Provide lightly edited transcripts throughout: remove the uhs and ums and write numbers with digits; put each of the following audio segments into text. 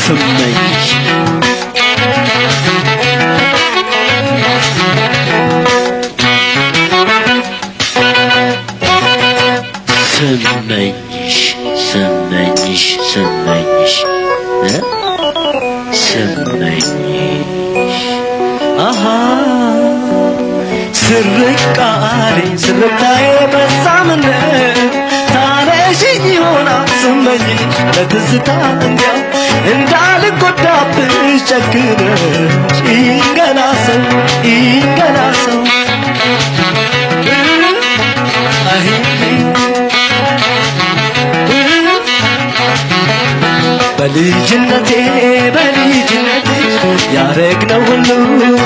ስመኝሽ ስመኝሽ ስመኝሽ ስመኝሽ ስመኝሽ አሃ ስርቃሌ ስርታዬ በሳምን ታነሽኝ ሆና ስመኝሽ ለትዝታ እንዲያው እንዳልጎዳብሽ ጨክነሽ ይንገላሰው ይንገላሰው በልጅነቴ ያረግነው ሁሉ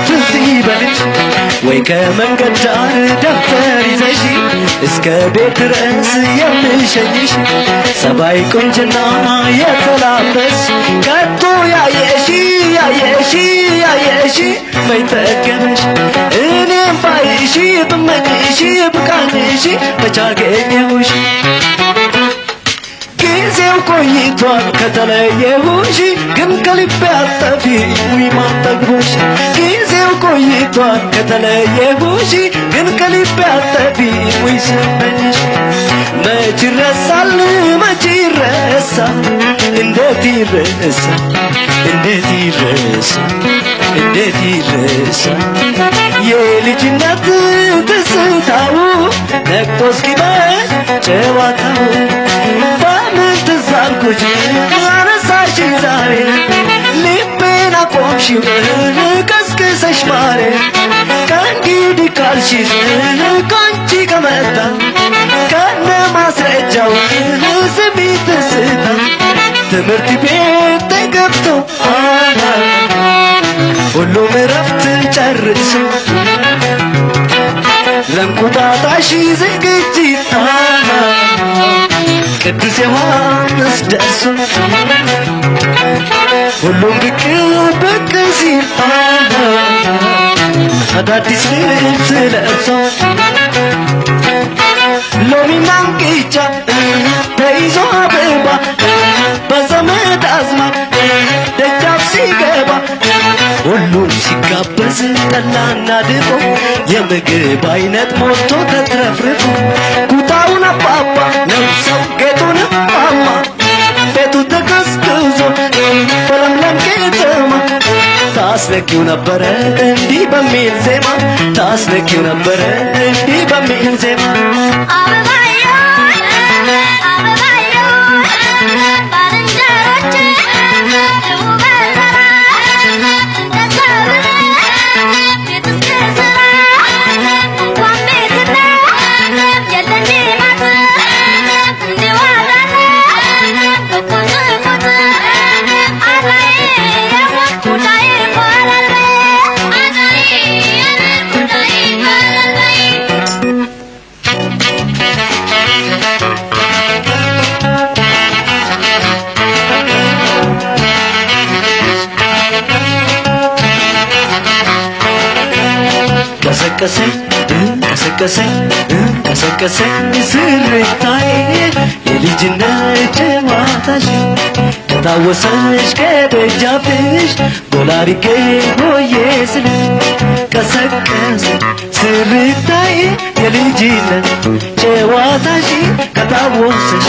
ትዝ ይበልሽ ወይ ከመንገድ ዳር ደብተር ይዘሽ እስከ ቤት ድረስ የምሸኝሽ ሰባይ ቁንጅና የተላበሽ ከቶ ያየሽ መይጠገበሽ እኔም ባይሽ ብመኝሽ ብቃኝሽ በቻገኘሁሽ ጊዜው ቆይቷል ከተለየሁሽ ግን ከልቤ አጠፊኝ ወይ ማጠግቦሽ ጊዜው ቆይቷል ከተለየሁሽ ግን ከልቤ አጠፊኝ ወይ ስመኝሽ መች ይረሳል መች ይረሳል እንዴት ይረሳል እንዴት ይረሳል እንዴት ይረሳል የልጅነት ትዝታው ነቅቶ እስኪመሽ ጨዋታው በምን ትዝ አልኩሽ አነሳሽኝ ዛሬ ልቤን አቆምሽው ቀስቅሰሽ ማሬ ከእንግዲህ ካልሽሽ ካንቺ ከመጣ ከነ ማስረጃው ስሚ ትዝታ ትምህርት ቤት ተገብቶ ሁሉም እረፍት ጨርሶ ለእንቁጣጣሽ ዝግጅት ቅዱስ ዮሐንስ ደርሶ ሁሉም ብቅ ብቅ ሲል አዳዲስ ልብስ ለብሶ ሎሚና እንቅጫ ተይዞ አበባ በዘመድ አዝማድ ደጃፍ ሲገባ ሁሉም ሲጋበዝ ጠላና ድፎ የምግብ አይነት ሞልቶ ተትረፍርፎ ኩታውን አባባ ለብሰው ጌጡን ማማ ቤቱ ተቀዝቅዞ በለምለም ከተማ ታስነኪው ነበረ እንዲህ በሚል ዜማ ታስነኪው ነበረ እንዲህ በሚል ዜማ ቀሰቀሰኝ ስርታዬ የልጅነት ጨዋታሽ ከታወሰሽ ከደጃፍሽ ዶላሪጌ ሆዬ ስልሽ ቀሰቀሰኝ ስርታዬ የልጅነት ጨዋታሽ ከታወሰሽ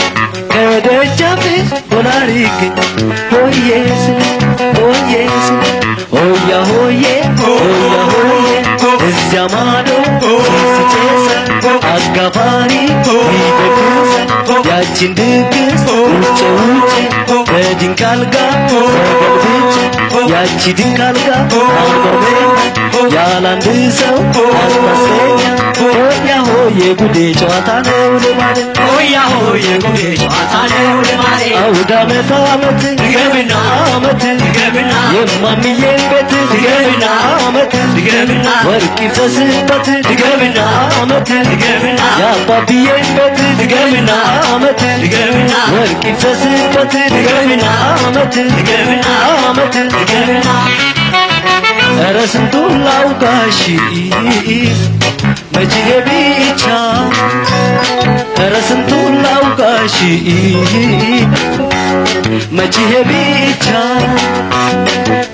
ከደጃፍሽ ዶላሪጌ ሆዬ ስልሽ ሆዬ ስልሽ ሆያ ሆዬ ሆያ ሆዬ እዚያ ማዶ ሲጨሰ አጋፋሪ ይደግስ ያችን ድግስ ውጭ በድንቅ አልጋ ተገልብጬ ያቺ ድንቅ አልጋ አልበበኛ ያላንድ ሰው አስታሰኛ ሆያ ሆዬ ጉዴ ጨዋታ ነው ልማዴ ሆያ ሆዬ ጉዴ ጨዋታ ነው ልማዴ አውደ ዓመት ዓመት ድገምና ዓመት ድገምና የማሚዬን ቤት ድገምና ዓመት ድገምና ወርቅ ይፍሰስበት ድገምና ዓመት ድገምና የአባብዬን ቤት ድገምና ዓመት ድገምና ወርቅ ይፍሰስበት ድገምና ዓመት ድገምና ዓመት ድገምና ኧረ ስንቱን ላውጋሽ መቼ ብቻ ኧረ ስንቱን ላውጋሽ መቼ ብቻ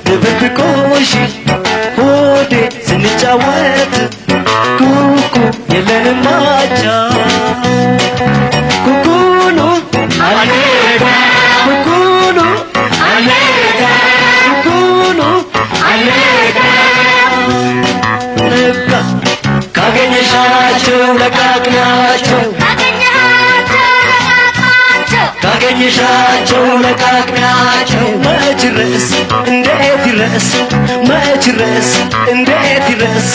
ድብብቆሽ ሆዴ ስንጫወት ኩኩ የለንም አቻ ኩኩኑ አልሄዳ ኩኩኑ አልሄዳ ኩኩኑ አልሄዳ ነጋ ካገኘሻቸው ለቃቅናቸው ካገኘሻቸው ለቃቅናቸው መች ድረስ እንዴት ድረስ መች ድረስ እንዴት ድረስ